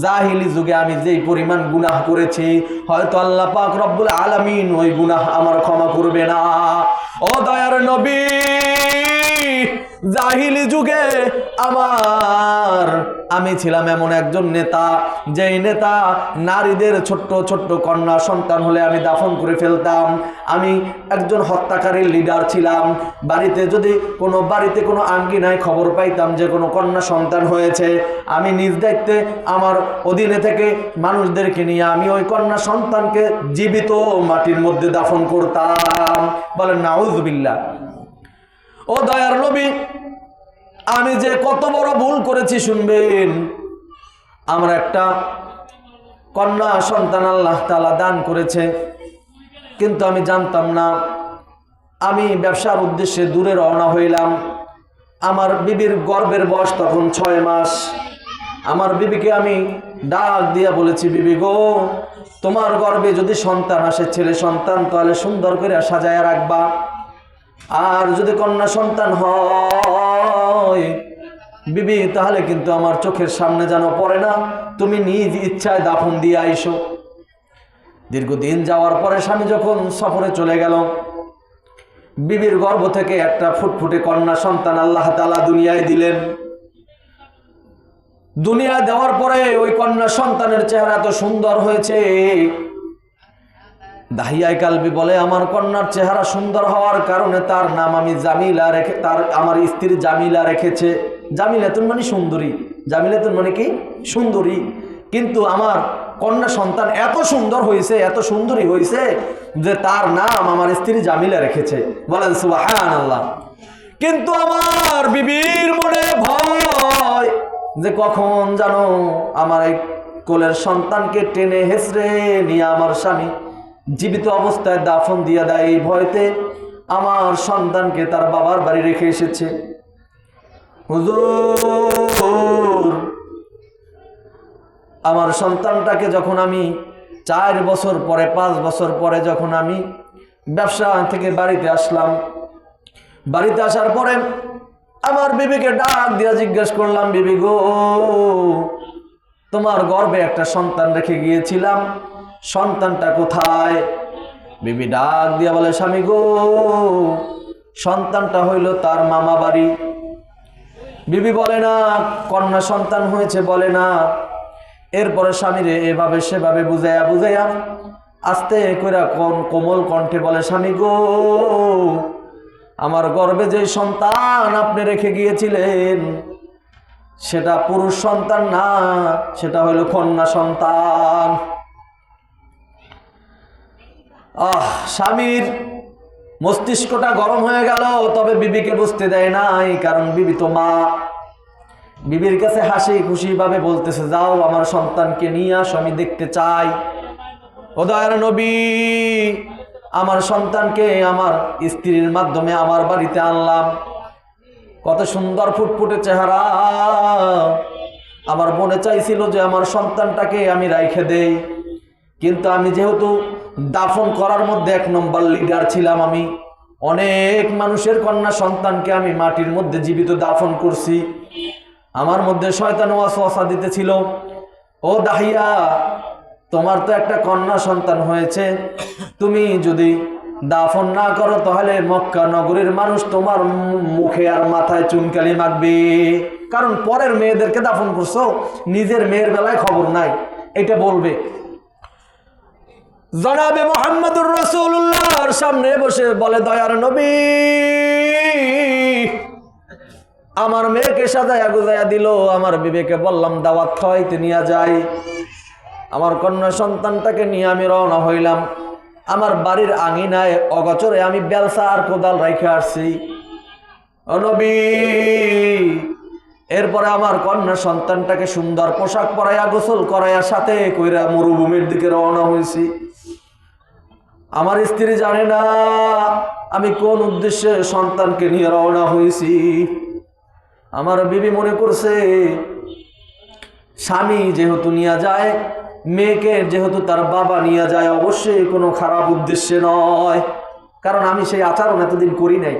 জাহিলি যুগে আমি যেই পরিমাণ গুনাহ করেছি হয়তো আল্লাহ পাক রব্বুল আলামিন ওই গুনাহ আমার ক্ষমা করবে না। ও দয়ার নবী, জাহিলি যুগে আমি ছিলাম এমন একজন নেতা, যেই নেতা নারীদের ছোট্ট ছোট্ট কন্যা সন্তান হলে আমি দাফন করে ফেলতাম। আমি একজন হত্যাকারীর লিডার ছিলাম। যদি কোনো বাড়িতে কোনো আঙ্গিনায় খবর পাইতাম যে কোনো কন্যা সন্তান হয়েছে, আমি নিজ দায়িত্বে আমার অধীনে থেকে মানুষদেরকে নিয়ে আমি ওই কন্যা সন্তানকে জীবিত মাটির মধ্যে দাফন করতাম। বলেন নাউযুবিল্লাহ। ও দয়ার নবী, আমি যে কত বড় ভুল করেছি শুনবেন। আমার একটা কন্যা সন্তান আল্লাহ তাআলা দান করেছে, কিন্তু আমি জানতাম না। আমি ব্যবসার উদ্দেশ্যে দূরে রওনা হইলাম। আমার বিবির গর্ভের বয়স তখন 6 মাস। আমার বিবিকে আমি ডাক দিয়া বলেছি, বিবি গো, তোমার গর্ভে যদি সন্তান আসে, ছেলে সন্তান, তাহলে সুন্দর করে সাজায় রাখবা। আর যদি কন্যা সন্তান হয় বিবি, তাহলে কিন্তু আমার চোখের সামনে যেন পড়ে না, তুমি নিজ ইচ্ছায় দাফন দিয়ে আইসো। দীর্ঘদিন যাওয়ার পরে স্বামী যখন সফরে চলে গেল, বিবির গর্ভ থেকে একটা ফুটফুটে কন্যা সন্তান আল্লাহ তাআলা দুনিয়ায় দিলেন। দুনিয়া দেওয়ার পরে ওই কন্যা সন্তানের চেহারা এত সুন্দর হয়েছে, দাহিয়ায়ে কালবি বলে আমার কন্যার চেহারা সুন্দর হওয়ার কারণে তার নাম আমি জামিলা রেখে, আমার স্ত্রী জামিলা রেখেছে। জামিলাতুন মানে সুন্দরী, জামিলাতুন মানে কি সুন্দরী। কিন্তু আমার কন্যা সন্তান এত সুন্দর হয়েছে, এত সুন্দরী হয়েছে যে তার নাম আমার স্ত্রী জামিলা রেখেছে। বলেন সুবহানাল্লাহ। কিন্তু আমার বিবির মনে ভয় যে কখন জানো আমার এই কোলের সন্তানকে টেনে হেসড়ে নিয়ে আমার স্বামী জীবিত অবস্থায় দাফন দিয়ে দেয়। এই ভয়তে আমার সন্তানকে তার বাবার বাড়ি রেখে এসেছে। হুজুর, আমার সন্তানটাকে যখন আমি 4 বছর পরে, 5 বছর পরে যখন আমি ব্যবসা থেকে বাড়িতে আসলাম, বাড়িতে আসার পরে আমার বিবিকে ডাক দিয়া জিজ্ঞেস করলাম, বিবি গো, তোমার গর্ভে একটা সন্তান রেখে গিয়েছিলাম, সন্তানটা কোথায়? বিবি ডাক দিয়া বলে, স্বামী গো, সন্তানটা হইল তার মামা বাড়ি। বিবি বলে না কন্যা সন্তান হয়েছে, বলে না। এরপরে স্বামীরে এভাবে সেভাবে বুঝাইয়া বুঝাইয়া আস্তে কইরা কোমল কণ্ঠে বলে, স্বামী গো, আমার গর্ভে যে সন্তান আপনি রেখে গিয়েছিলেন সেটা পুরুষ সন্তান না, সেটা হইল কন্যা সন্তান। স্বামীর মস্তিষ্কটা গরম হয়ে গেল, তবে বিবিকে বুঝতে দেয় নাই, কারণ বিবি তো মা। বিবির কাছে হাসি খুশি ভাবে বলতেছে, যাও আমার সন্তানকে নিয়ে আসো, আমি দেখতে চাই। ও দয়ার নবী, আমার সন্তানকে আমার স্ত্রীর মাধ্যমে আমার বাড়িতে আনলাম। কত সুন্দর ফুটফুটে চেহারা। আমার মনে চাইছিল যে আমার সন্তানটাকে আমি রাইখে দেই, কিন্তু আমি যেহেতু দাফন করার মধ্যে 1 নম্বর লিডার ছিলাম, আমি অনেক মানুষের কন্যা সন্তানকে আমি মাটির মধ্যে জীবিত দাফন করছি। আমার মধ্যে শয়তান ওয়াসওয়াসা দিতেছিল, ও দাহিয়া, তোমার তো একটা কন্যা সন্তান হয়েছে, তুমি যদি দাফন না করো তাহলে মক্কা নগরীর মানুষ তোমার মুখে আর মাথায় চুনকালি মাখবে। কারণ পরের মেয়েদেরকে দাফন করছো, নিজের মেয়ের বেলায় খবর নাই, এটা বলবে। জনাবে মুহাম্মদুর রাসূলুল্লাহর সামনে বসে বলে, দয়ার নবী, আমার মেয়েকে সাজায়া গুজায়া দিল। আমার বিবেকে বললাম দাওয়াত খাওয়াইতে নিয়ে যাই। আমার কন্যা সন্তানটাকে নিয়ে আমি রওনা হইলাম। আমার বাড়ির আঙিনায় অগচরে আমি বেলসা আর কোদাল রেখে আসছি। ও নবী, এরপরে আমার কন্যা সন্তানটাকে সুন্দর পোশাক পরাইয়া গোসল করাইয়া সাথে কইরা মরুভূমির দিকে রওনা হয়েছি। আমার স্ত্রী জানে না আমি কোন উদ্দেশ্যে সন্তানকে নিয়ে রওনা হয়েছি। আমার বিবি মনে করছে স্বামী যেহেতু নিয়ে যায় মেয়েকে যেহেতু তার বাবা নিয়ে যায়, অবশ্যই কোনো খারাপ উদ্দেশ্যে নয়, কারণ আমি সেই আচরণ এতদিন করি নাই,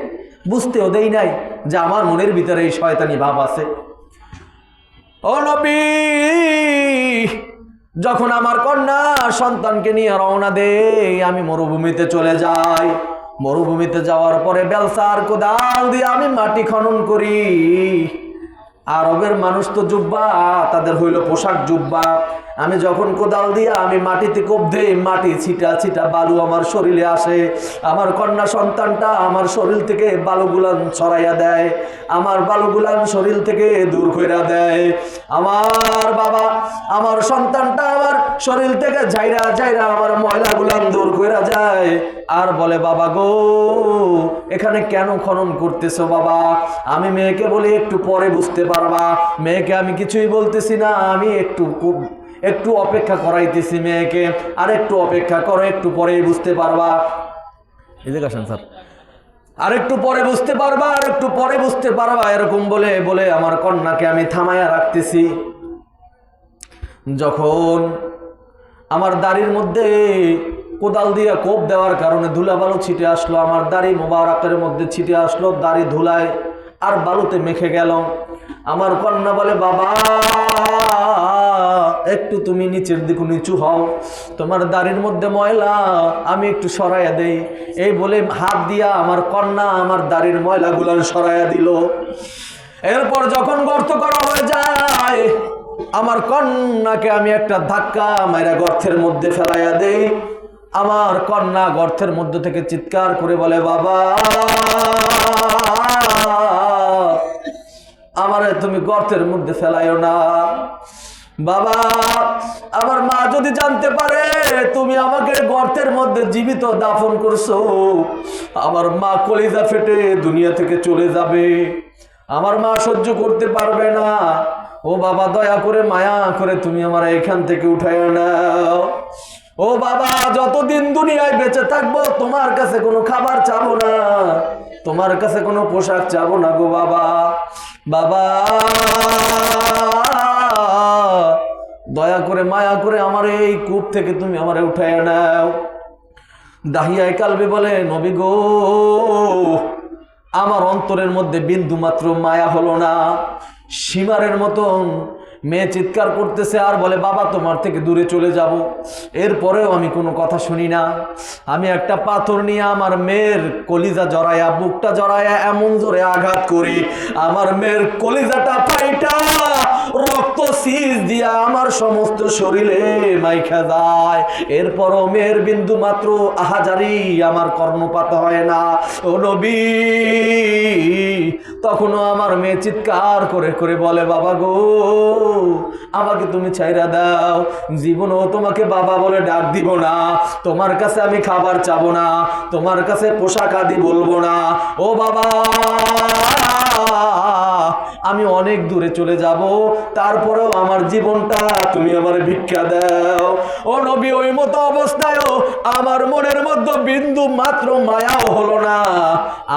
বুঝতেও দেই নাই যে আমার মনের ভিতরে এই শয়তানি ভাব আছে। ও নবী, যখন আমার কন্যা সন্তানকে নিয়ে রওনা দেই, আমি মরুভূমিতে চলে যাই। মরুভূমিতে যাওয়ার পরে বেলসার কোদাল দিয়ে আমি মাটি খনন করি। আরবের মানুষ তো জুব্বা, তাদের হইল পোশাক জুব্বা। আমি যখন কোদাল দিয়ে আমি মাটিতে কোপ দেই, মাটি ছিটা ছিটা বালু আমার শরীরে আসে। আমার কন্যা সন্তানটা আমার শরীর থেকে বালুগুলান ছড়াইয়া দেয়, আমার বালুগুলান শরীর থেকে দূর কইরা দেয়। আমার বাবা আমার সন্তানটা আমার শরীর থেকে ঝাইরা ঝাইরা আমার ময়লাগুলান দূর কইরা যায়, আর বলে, বাবা গো, এখানে কেন খনন করতেছো বাবা? আমি মেয়েকে বলি, একটু পরে বুঝতে পারবা। মেয়েকে আমি কিছুই বলতেছি না, আমি একটু অপেক্ষা করাইতেছি মেয়েকে, আর একটু অপেক্ষা করো, একটু পরেই বুঝতে পারবা। এদিকে আসেন স্যার, আর একটু পরে বুঝতে পারবা, আর একটু পরে বুঝতে পারবা, এরকম বলে বলে আমার কন্যাকে আমি থামাইয়া রাখতেছি। যখন আমার দাড়ির মধ্যে কোদাল দিয়ে কোপ দেওয়ার কারণে ধুলাবালু ছিটে আসলো, আমার দাড়ি মোবারকের মধ্যে ছিটে আসলো, দাড়ি ধুলায় আর বালুতে মেখে গেল। আমার কন্যা বলে, বাবা একটু তুমি নিচের দিকে নিচু হও, তোমার দাড়ির মধ্যে ময়লা আমি একটু সরাইয়া দেই। এই বলে হাত দিয়া আমার কন্যা আমার দাড়ির ময়লাগুলো সরাইয়া দিল। এরপর যখন গর্ত করা হয়ে যায়, আমার কন্যাকে আমি একটা ধাক্কা মাইরা গর্তের মধ্যে ফেলাইয়া দেই। আমার কন্যা গর্তের মধ্যে থেকে চিৎকার করে বলে, বাবা আমারে তুমি গর্তের মধ্যে ফেলাইও না। বাবা, আমার মা যদি জানতে পারে তুমি আমাকে গর্তের মধ্যে জীবিত দাফন করছো, আমার মা কলিজা ফেটে দুনিয়া থেকে চলে যাবে, আমার মা সহ্য করতে পারবে না। ও বাবা, দয়া করে মায়া করে তুমি আমার এখান থেকে উঠাইও নাও। ও বাবা, যতদিন দুনিয়ায় বেঁচে থাকবো তোমার কাছে কোনো খাবার চাবো না, তোমার কাছে কোনো পোশাক চাবো না গো বাবা। বাবা দয়া করে মায়া করে আমার এই কূপ থেকে তুমি আমারে উঠাইয়া নাও। দাহিয়ায় কালবে বলে, নবী গো, আমার অন্তরের মধ্যে বিন্দু মাত্র মায়া হলো না। সীমারের মতন মেয়ে চিৎকার করতেছে আর বলে, বাবা তোমার থেকে দূরে চলে যাব। এরপরেও আমি কোনো কথা শুনি না। আমি একটা পাথর নিয়ে আমার মেয়ের কলিজা জড়াইয়া, বুকটা জড়াইয়া এমন জোরে আঘাত করি, আমার মেয়ের কলিজাটা ফাইটা রক্ত সিজ দিয়া আমার সমস্ত শরীরে মাইখা যায়। এরপরও মেয়ের বিন্দু মাত্র আহাজারি আমার কর্ণপাত হয় না। ও নবী, তখনও আমার মেয়ে চিৎকার করে করে বলে, বাবা গো, আমাকে তুমি ছাইরা দাও, জীবনও তোমাকে বাবা বলে ডাক দিব না, তোমার কাছে আমি খাবার চাবো না, তোমার কাছে পোশাক আদি বলবো না। ও বাবা, আমি অনেক দূরে চলে যাব, তারপরেও আমার জীবনটা তুমি আমার ভিক্ষা দাও। ও নবী, ওই মতো অবস্থায়ও আমার মনের মধ্যে বিন্দু মাত্র মায়াও হলো না।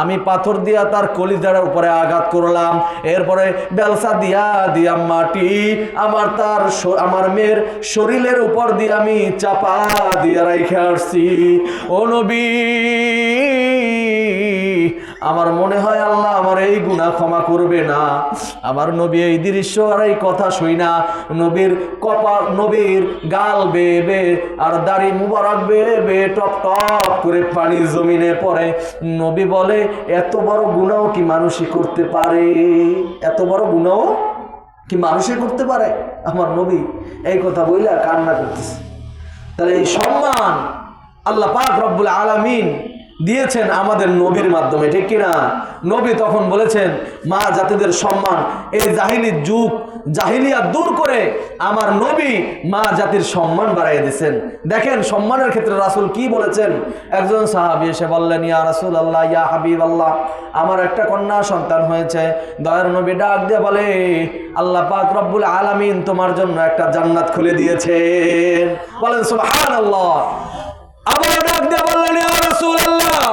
আমি পাথর দিয়া তার কলিজার উপরে আঘাত করলাম, এরপরে বেলসা দিয়া দিয়া মাটি আমার মেয়ের শরীরের উপর দিয়ে আমি চাপা দিয়া রাইখে আসছি। ও নবী, আমার মনে হয় আল্লাহ আমার এই গুনাহ ক্ষমা করবে না। আমার নবী এই দৃশ্য আর এই কথা শুই না, নবীর কপাল, নবীর গাল বেয়ে বেয়ে আর দাড়ি মুবারক বেয়ে বেয়ে টপ টপ করে পানি জমিনে পড়ে। নবী বলে, এত বড় গুনাহ কি মানুষই করতে পারে? এত বড় গুনাহ কি মানুষই করতে পারে? আমার নবী এই কথা বইলা কান্না করতেছে। তাহলে এই সম্মান আল্লাহ পাক রব্বুল আলামিন দিয়েছেন আমাদের নবীর মাধ্যমে, ঠিক কিনা? নবী তখন বলেছেন, মা জাতিদের সম্মান, এই জাহিলির যুগ, জাহিলিয়া দূর করে আমার নবী মা জাতির সম্মান বাড়াই দিয়েছেন। দেখেন সম্মানের ক্ষেত্রে রাসূল কি বলেছেন। একজন সাহাবী এসে বললেন, ইয়া রাসূলুল্লাহ, ইয়া হাবিবাল্লাহ, আমার একটা কন্যা সন্তান হয়েছে। দয়ার নবী ডাক দিয়ে বলে, আল্লাহ পাক রব্বুল আলামিন তোমার জন্য একটা জান্নাত খুলে দিয়েছেন। বলেন সুবহানাল্লাহ। আবার ডাক দিয়ে বললেন, ইয়া রাসূলুল্লাহ,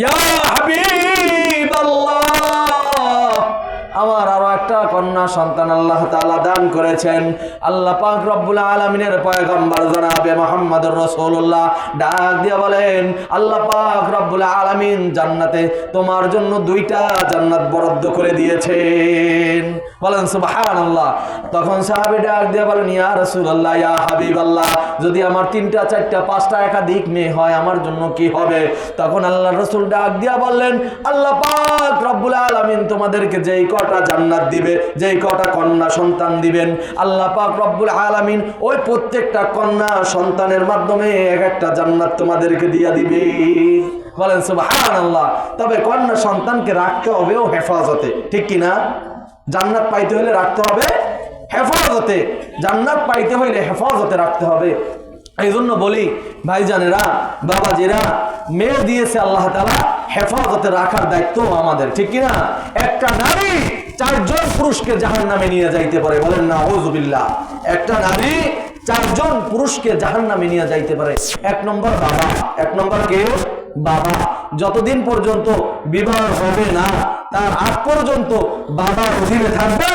ইয়া হাবিবাল্লাহ, আমার আরো একটা কন্যা সন্তান আল্লাহ তাআলা দান করেছেন। আল্লাহ পাক রব্বুল আলামিনের পয়গম্বর জনাবে মুহাম্মদুর রাসূলুল্লাহ ডাক দিয়ে বলেন, আল্লাহ পাক রব্বুল আলামিন জান্নাতে তোমার জন্য 2টা জান্নাত বরাদ্দ করে দিয়েছেন। বলেন সুবহানাল্লাহ। তখন সাহাবী ডাক দিয়ে বলেন, ইয়া রাসূলুল্লাহ, ইয়া হাবিবাল্লাহ, যদি আমার 3টা 4টা 5টা একাধিক মেয়ে হয় আমার জন্য কি হবে? তখন আল্লাহর রাসূল ডাক দিয়া বললেন, আল্লাহ পাক রব্বুল আলামিন তোমাদেরকে যেই কটা জান্নাত দিবে, যেই কটা কন্যা সন্তান দিবেন, আল্লাহ পাক রব্বুল আলামিন ওই প্রত্যেকটা কন্যা সন্তানের মাধ্যমে এক একটা জান্নাত তোমাদেরকে দিয়া দিবে। বলেন সুবহানাল্লাহ। তবে কন্যা সন্তানকে রাখতে হবে ও হেফাজতে, ঠিক কি না? জান্নাত পাইতে হলে রাখতে হবে হেফাজতে, জান্নাত পাইতে হলে হেফাজতে রাখতে হবে। এই জন্য বলি ভাইজানেরা, বাবাজিরা, মেয়ে দিয়েছে আল্লাহ তাআলা, হেফাজতে রাখার দায়িত্ব আমাদের, ঠিক কিনা? একটা নারী 4জন পুরুষকে জাহান্নামে নিয়ে যাইতে পারে। বলেন নাউযুবিল্লাহ। একটা নারী 4জন পুরুষকে জাহান্নামে নিয়ে যাইতে পারে। 1 নম্বর বাবা। 1 নম্বর কে? বাবা। যতদিন পর্যন্ত বিবাহ হবে না তার আগ পর্যন্ত বাবার অধীনে থাকবে।